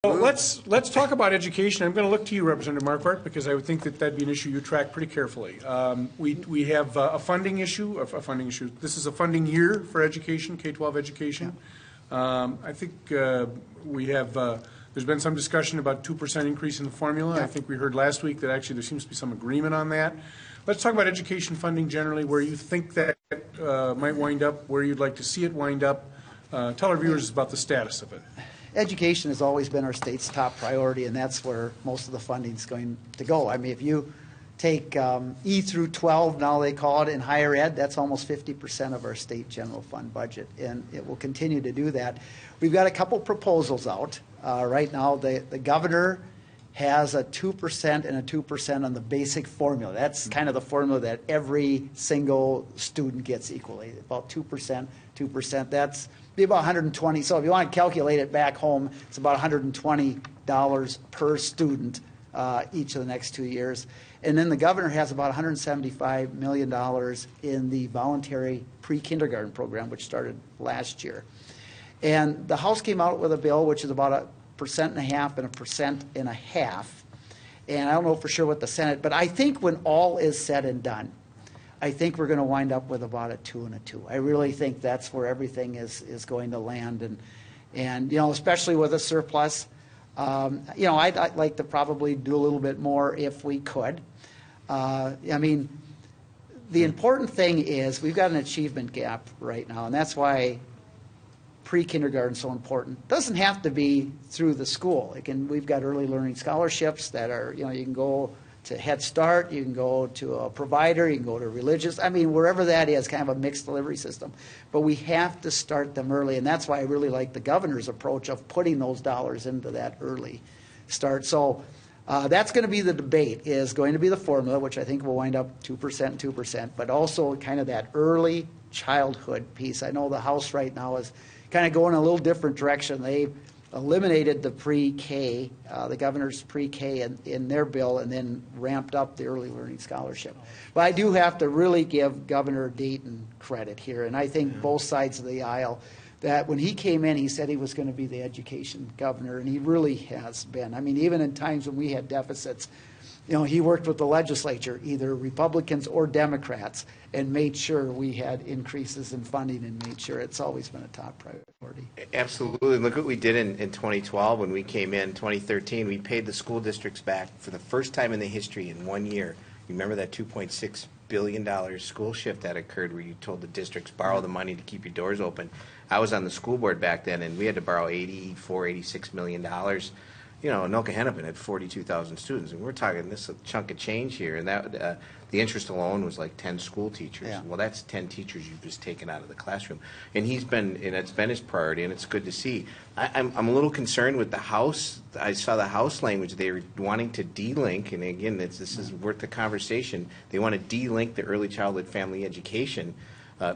Well, let's talk about education. I'm going to look to you, Representative Marquardt, because I would think that that'd be an issue you track pretty carefully. We have a funding issue. This is a funding year for education, K-12 education. I think we have. There's been some discussion about 2% increase in the formula. Yeah. I think we heard last week that actually there seems to be some agreement on that. Let's talk about education funding generally, where you think that might wind up, where you'd like to see it wind up. Tell our viewers about the status of it. Education has always been our state's top priority, and that's where most of the funding is going to go. I mean, if you take E through 12, now they call it, in higher ed, that's almost 50% of our state general fund budget, and it will continue to do that. We've got a couple proposals out. Right now, the governor has a 2% and a 2% on the basic formula. That's kind of the formula that every single student gets equally, about 2%, 2%. That's be about 120. So if you want to calculate it back home, it's about $120 per student each of the next 2 years. And then the governor has about $175 million in the voluntary pre-kindergarten program, which started last year. And the House came out with a bill which is about 1.5% and 1.5%. And I don't know for sure what the Senate, but I think when all is said and done, I think we're going to wind up with about a 2 and a 2. I really think that's where everything is going to land, and you know, especially with a surplus. You know, I'd like to probably do a little bit more if we could. I mean, the important thing is we've got an achievement gap right now, and that's why pre-kindergarten is so important. Doesn't have to be through the school. We've got early learning scholarships that are, you know, you can go to Head Start, you can go to a provider, you can go to religious, I mean, wherever that is, kind of a mixed delivery system. But we have to start them early, and that's why I really like the governor's approach of putting those dollars into that early start. So that's going to be the debate, is going to be the formula, which I think will wind up 2% and 2%, but also kind of that early childhood piece. I know the House right now is kind of going a little different direction. They eliminated the pre-K, the governor's pre-K in their bill, and then ramped up the early learning scholarship. But I do have to really give Governor Dayton credit here, and I think both sides of the aisle, that when he came in, he said he was going to be the education governor, and he really has been. I mean, even in times when we had deficits, you know, he worked with the legislature, either Republicans or Democrats, and made sure we had increases in funding and made sure it's always been a top priority. Absolutely. Look what we did in 2012 when we came in. 2013, we paid the school districts back for the first time in the history in 1 year. You remember that $2.6 billion school shift that occurred where you told the districts borrow the money to keep your doors open. I was on the school board back then, and we had to borrow $86 million. You know, Anoka Hennepin had 42,000 students, and we're talking this a chunk of change here, and that the interest alone was like 10 school teachers. Yeah. Well, that's 10 teachers you've just taken out of the classroom, and it's been his priority, and it's good to see. I'm a little concerned with the House. I saw the House language; they were wanting to de-link, and again, this is worth the conversation. They want to de-link the early childhood family education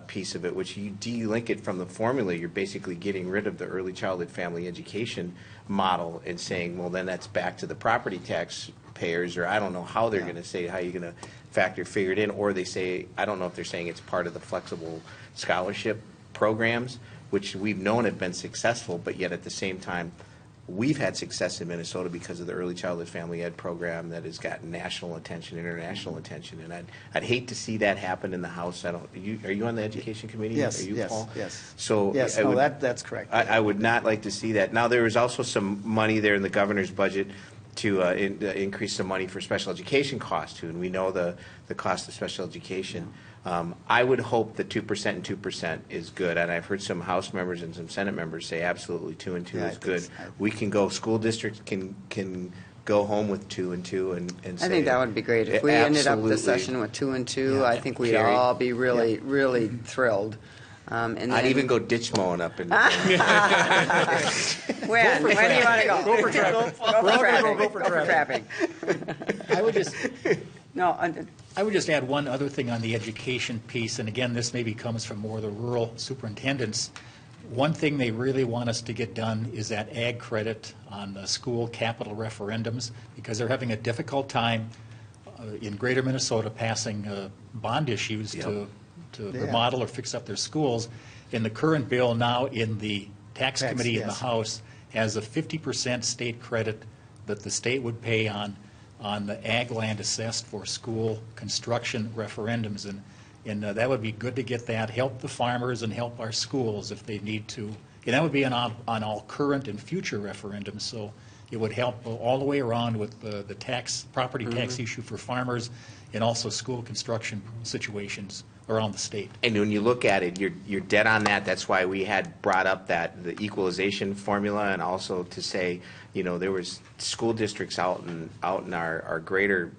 piece of it, which you de-link it from the formula. You're basically getting rid of the early childhood family education model and saying, well, then that's back to the property tax payers, or I don't know how they're going to say, how you're going to figure it in, or they say, I don't know if they're saying it's part of the flexible scholarship programs, which we've known have been successful, but yet at the same time, we've had success in Minnesota because of the early childhood family ed program that has gotten national attention, international attention, and I'd hate to see that happen in the House. Are you on the education committee? Yes, Are you, yes, Paul? yes. So yes, no, that's correct. I would not like to see that. Now, there was also some money there in the governor's budget to increase some money for special education costs too, and we know the cost of special education. I would hope that 2% and 2% is good, and I've heard some House members and some Senate members say absolutely 2 and 2 is good. We can go. School districts can go home with 2 and 2 and say. I think that would be great if we ended up the absolutely. session with 2 and 2. Yeah. I think we'd Carrie. all be really thrilled. And then, I'd even go ditch mowing up in. when do you want to go? Go for traffic. Go for traffic. I would just No. I would just add one other thing on the education piece, and again, this maybe comes from more of the rural superintendents. One thing they really want us to get done is that ag credit on the school capital referendums, because they're having a difficult time in greater Minnesota passing bond issues to remodel or fix up their schools. In the current bill now in the tax committee in the House has a 50% state credit that the state would pay on the ag land assessed for school construction referendums. And that would be good to get that, help the farmers and help our schools if they need to. And that would be on all current and future referendums. So it would help all the way around with the property tax issue for farmers and also school construction situations around the state. And when you look at it, you're dead on that. That's why we had brought up the equalization formula, and also to say, there was school districts out in our greater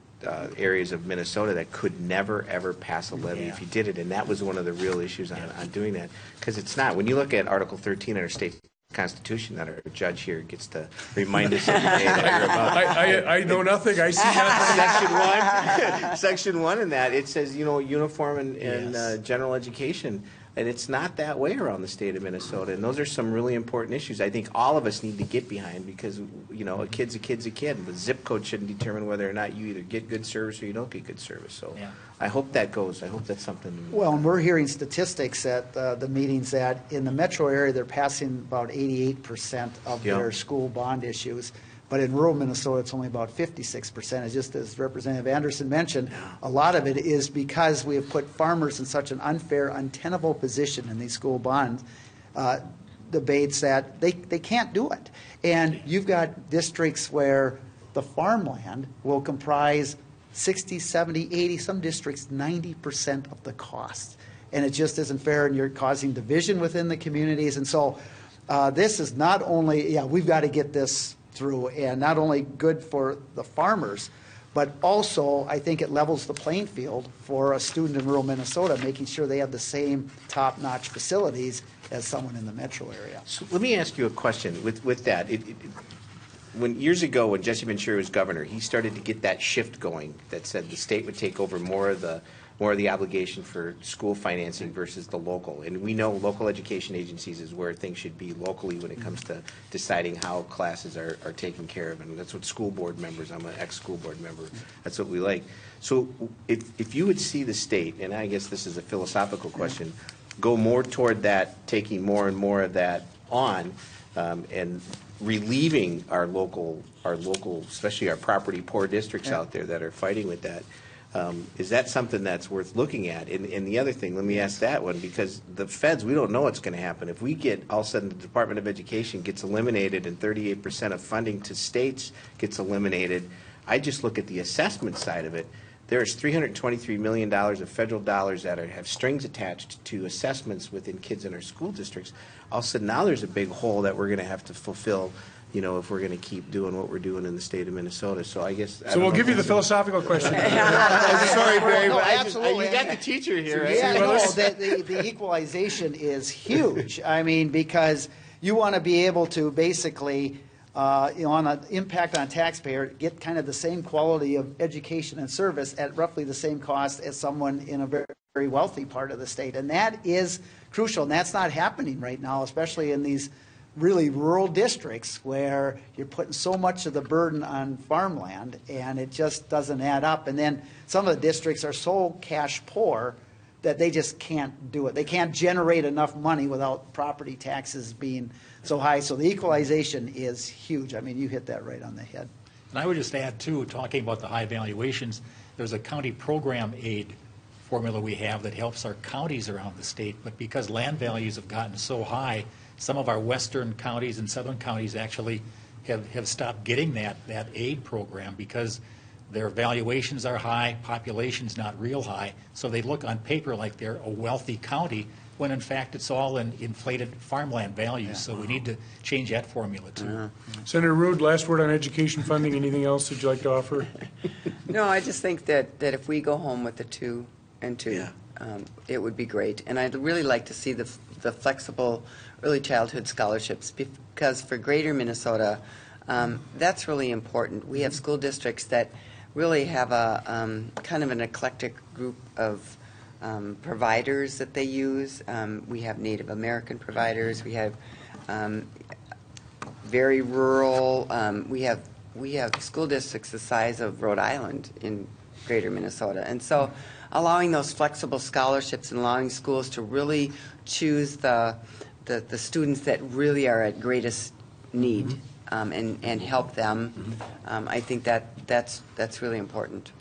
areas of Minnesota that could never, ever pass a levy if you did it. And that was one of the real issues on doing that. Because it's not. When you look at Article 13 in our state Constitution that our judge here gets to remind us every day that you're about. I know nothing, I see nothing. Section 1 in that, it says, uniform and general education. And it's not that way around the state of Minnesota. And those are some really important issues I think all of us need to get behind, because, a kid's a kid's a kid. The zip code shouldn't determine whether or not you either get good service or you don't get good service. So I hope that goes. I hope that's something. Well, and we're hearing statistics at the meetings that in the metro area, they're passing about 88% of their school bond issues. But in rural Minnesota, it's only about 56%. It's just as Representative Anderson mentioned, a lot of it is because we have put farmers in such an unfair, untenable position in these school bond debates that they can't do it. And you've got districts where the farmland will comprise 60, 70, 80, some districts 90% of the cost. And it just isn't fair, and you're causing division within the communities. And so this is not only, we've got to get this through, and not only good for the farmers, but also I think it levels the playing field for a student in rural Minnesota, making sure they have the same top-notch facilities as someone in the metro area. So let me ask you a question with that. When years ago, when Jesse Ventura was governor, he started to get that shift going that said the state would take over more of the obligation for school financing versus the local. And we know local education agencies is where things should be locally when it comes to deciding how classes are taken care of. And that's what school board members, I'm an ex-school board member, that's what we like. So if you would see the state, and I guess this is a philosophical question, go more toward that, taking more and more of that on, and relieving our local, especially our property poor districts out there that are fighting with that, is that something that's worth looking at? And the other thing, let me ask that one, because the feds, we don't know what's going to happen. If we get, all of a sudden, the Department of Education gets eliminated and 38% of funding to states gets eliminated, I just look at the assessment side of it. There's $323 million of federal dollars that have strings attached to assessments within kids in our school districts. All of a sudden, now there's a big hole that we're going to have to fulfill, if we're going to keep doing what we're doing in the state of Minnesota. So I guess. So we'll give you the philosophical question. Sorry, Barry. No, absolutely. You got the teacher here, right? Yeah, no, the equalization is huge. I mean, because you want to be able to basically, on an impact on a taxpayer, get kind of the same quality of education and service at roughly the same cost as someone in a very, very wealthy part of the state. And that is crucial, and that's not happening right now, especially in these really rural districts where you're putting so much of the burden on farmland, and it just doesn't add up. And then some of the districts are so cash poor that they just can't do it. They can't generate enough money without property taxes being so high. So the equalization is huge. I mean, you hit that right on the head. And I would just add, too, talking about the high valuations, there's a county program aid formula we have that helps our counties around the state. But because land values have gotten so high, some of our western counties and southern counties actually have stopped getting that aid program because their valuations are high, population's not real high, so they look on paper like they're a wealthy county, when in fact it's all in inflated farmland values. So we need to change that formula too. Senator Ruud, last word on education funding. Anything else that you'd like to offer? No, I just think that if we go home with the 2 and 2, it would be great. And I'd really like to see the flexible early childhood scholarships, because for greater Minnesota, that's really important. We have school districts that really have a kind of an eclectic group of providers that they use. We have Native American providers. We have very rural. We have school districts the size of Rhode Island in greater Minnesota. And so allowing those flexible scholarships and allowing schools to really choose the students that really are at greatest need and help them. I think that's really important.